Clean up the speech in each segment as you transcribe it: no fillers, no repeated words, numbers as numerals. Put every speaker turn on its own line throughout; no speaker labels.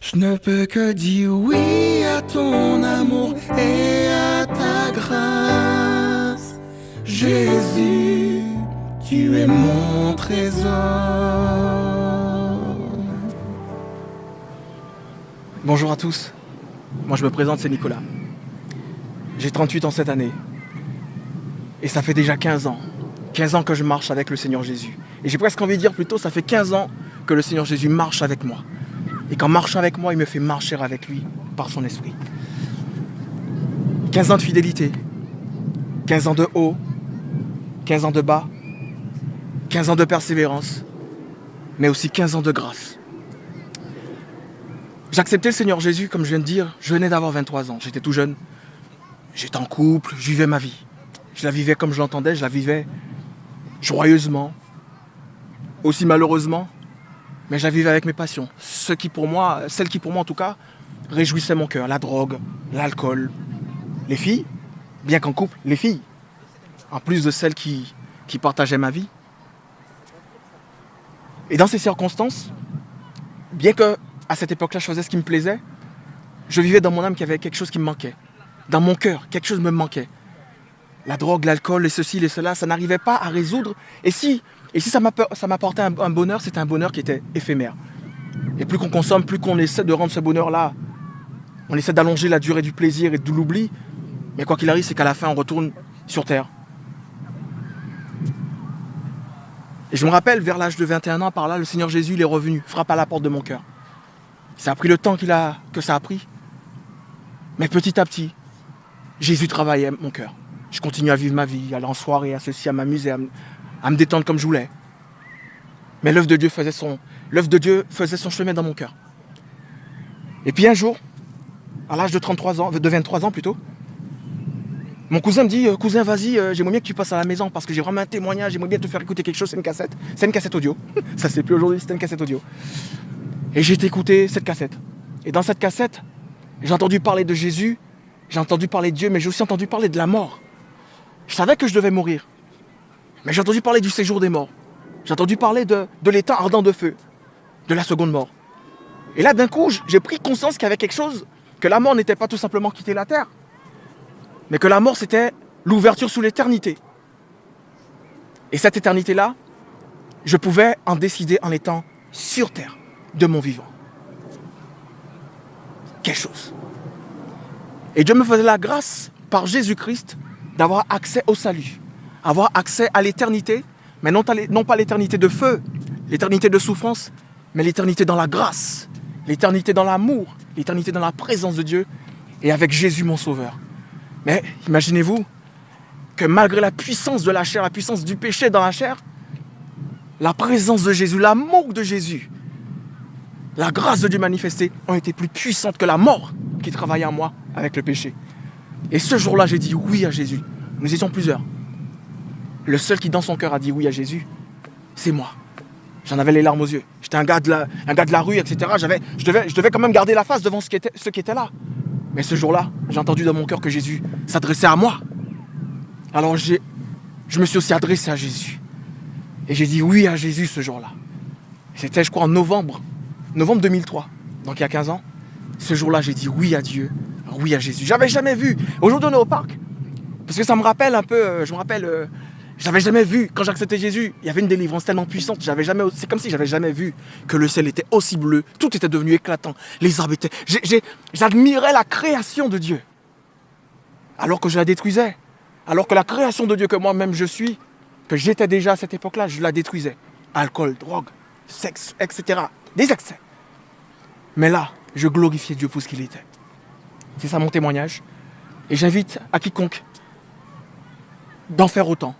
Je ne peux que dire oui à ton amour et à ta grâce. Jésus, tu es mon trésor.
Bonjour à tous, moi je me présente, c'est Nicolas. J'ai 38 ans cette année. Et ça fait déjà 15 ans. 15 ans que je marche avec le Seigneur Jésus. Et j'ai presque envie de dire plutôt, ça fait 15 ans que le Seigneur Jésus marche avec moi. Et qu'en marchant avec moi, il me fait marcher avec lui par son esprit. 15 ans de fidélité, 15 ans de haut, 15 ans de bas, 15 ans de persévérance, mais aussi 15 ans de grâce. J'ai accepté le Seigneur Jésus, comme je viens de dire, je venais d'avoir 23 ans, j'étais tout jeune. J'étais en couple, je vivais ma vie. Je la vivais comme je l'entendais, je la vivais joyeusement, aussi malheureusement, mais je la vivais avec mes passions. Celles qui pour moi en tout cas, réjouissaient mon cœur. La drogue, l'alcool, les filles, bien qu'en couple, les filles, en plus de celles qui partageaient ma vie. Et dans ces circonstances, bien que à cette époque-là je faisais ce qui me plaisait, je vivais dans mon âme qu'il y avait quelque chose qui me manquait. Dans mon cœur, quelque chose me manquait. La drogue, l'alcool, les ceci, les cela, ça n'arrivait pas à résoudre. Et si ça m'apportait un bonheur, c'était un bonheur qui était éphémère. Et plus qu'on consomme, plus qu'on essaie de rendre ce bonheur-là, on essaie d'allonger la durée du plaisir et de l'oubli. Mais quoi qu'il arrive, c'est qu'à la fin, on retourne sur Terre. Et je me rappelle, vers l'âge de 21 ans, par là, le Seigneur Jésus, il est revenu, frappe à la porte de mon cœur. Ça a pris le temps que ça a pris. Mais petit à petit, Jésus travaillait mon cœur. Je continuais à vivre ma vie, à aller en soirée, à ceci, à m'amuser, à me détendre comme je voulais. Mais l'œuvre de Dieu faisait son chemin dans mon cœur. Et puis un jour, à l'âge de 23 ans plutôt, mon cousin me dit « Cousin, vas-y, j'aimerais bien que tu passes à la maison parce que j'ai vraiment un témoignage, j'aimerais bien te faire écouter quelque chose, c'est une cassette. C'est une cassette audio. Ça c'est plus aujourd'hui, c'était une cassette audio. » Et j'ai écouté cette cassette. Et dans cette cassette, j'ai entendu parler de Jésus, j'ai entendu parler de Dieu, mais j'ai aussi entendu parler de la mort. Je savais que je devais mourir. Mais j'ai entendu parler du séjour des morts. J'ai entendu parler de l'étang ardent de feu, de la seconde mort. Et là, d'un coup, j'ai pris conscience qu'il y avait quelque chose, que la mort n'était pas tout simplement quitter la terre, mais que la mort, c'était l'ouverture sous l'éternité. Et cette éternité-là, je pouvais en décider en étant sur terre, de mon vivant. Quelque chose. Et Dieu me faisait la grâce, par Jésus-Christ, d'avoir accès au salut, avoir accès à l'éternité, mais non pas l'éternité de feu, l'éternité de souffrance, mais l'éternité dans la grâce, l'éternité dans l'amour, l'éternité dans la présence de Dieu et avec Jésus mon Sauveur. Mais imaginez-vous que malgré la puissance de la chair, la puissance du péché dans la chair, la présence de Jésus, l'amour de Jésus, la grâce de Dieu manifestée ont été plus puissantes que la mort qui travaillait en moi avec le péché. Et ce jour-là, j'ai dit oui à Jésus. Nous étions plusieurs. Le seul qui, dans son cœur, a dit oui à Jésus, c'est moi. J'en avais les larmes aux yeux. J'étais un gars de la rue, etc. Je devais quand même garder la face devant ceux qui étaient là. Mais ce jour-là, j'ai entendu dans mon cœur que Jésus s'adressait à moi. Alors je me suis aussi adressé à Jésus. Et j'ai dit oui à Jésus ce jour-là. C'était, je crois, en novembre 2003. Donc il y a 15 ans. Ce jour-là, j'ai dit oui à Dieu. Oui à Jésus. J'avais jamais vu. Aujourd'hui, on est au parc. Parce que ça me rappelle un peu, j'avais jamais vu, quand j'ai accepté Jésus, il y avait une délivrance tellement puissante. C'est comme si j'avais jamais vu que le ciel était aussi bleu. Tout était devenu éclatant. Les arbres étaient... J'admirais la création de Dieu. Alors que je la détruisais. Alors que la création de Dieu que moi-même je suis, que j'étais déjà à cette époque-là, je la détruisais. Alcool, drogue, sexe, etc. Des excès. Mais là, je glorifiais Dieu pour ce qu'il était. C'est ça mon témoignage. Et j'invite à quiconque d'en faire autant.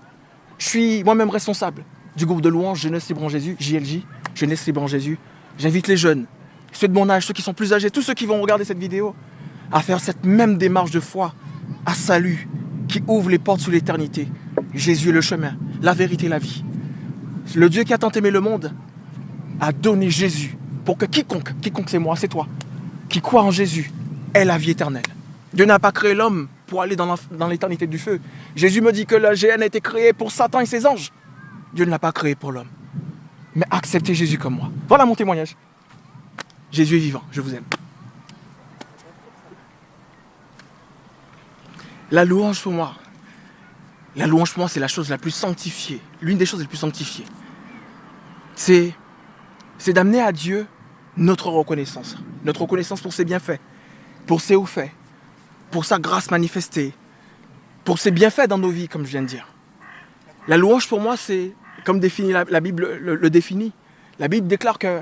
Je suis moi-même responsable du groupe de louanges Jeunesse Libre en Jésus, JLJ, Jeunesse Libre en Jésus. J'invite les jeunes, ceux de mon âge, ceux qui sont plus âgés, tous ceux qui vont regarder cette vidéo, à faire cette même démarche de foi, à salut, qui ouvre les portes sous l'éternité. Jésus est le chemin, la vérité et la vie. Le Dieu qui a tant aimé le monde a donné Jésus pour que quiconque c'est moi, c'est toi, qui croit en Jésus, ait la vie éternelle. Dieu n'a pas créé l'homme pour aller dans l'éternité du feu. Jésus me dit que la GN a été créée pour Satan et ses anges. Dieu ne l'a pas créé pour l'homme. Mais acceptez Jésus comme moi. Voilà mon témoignage. Jésus est vivant, je vous aime. La louange pour moi, c'est la chose la plus sanctifiée, l'une des choses les plus sanctifiées. C'est d'amener à Dieu notre reconnaissance pour ses bienfaits, pour ses hauts faits, pour sa grâce manifestée, pour ses bienfaits dans nos vies, comme je viens de dire. La louange pour moi, c'est comme la Bible le définit. La Bible déclare que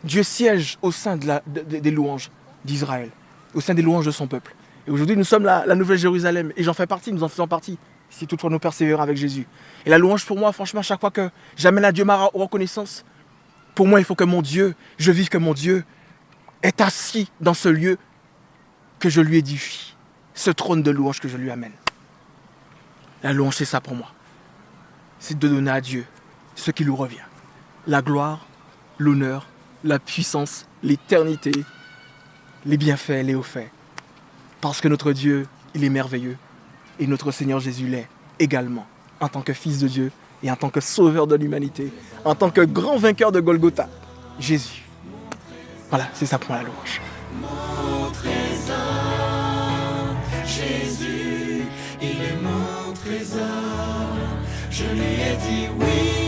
Dieu siège au sein des louanges d'Israël, au sein des louanges de son peuple. Et aujourd'hui, nous sommes la Nouvelle Jérusalem, et j'en fais partie, nous en faisons partie, si toutefois nous persévérons avec Jésus. Et la louange pour moi, franchement, chaque fois que j'amène à Dieu ma reconnaissance, pour moi, il faut que je vive que mon Dieu est assis dans ce lieu que je lui édifie, ce trône de louange que je lui amène. La louange, c'est ça pour moi. C'est de donner à Dieu ce qui lui revient. La gloire, l'honneur, la puissance, l'éternité, les bienfaits, les hauts faits. Parce que notre Dieu, il est merveilleux. Et notre Seigneur Jésus l'est également, en tant que Fils de Dieu et en tant que Sauveur de l'humanité, en tant que grand vainqueur de Golgotha, Jésus. Voilà, c'est ça pour moi la louange.
Mon trésor, Jésus, il est mon trésor. Je lui ai dit oui.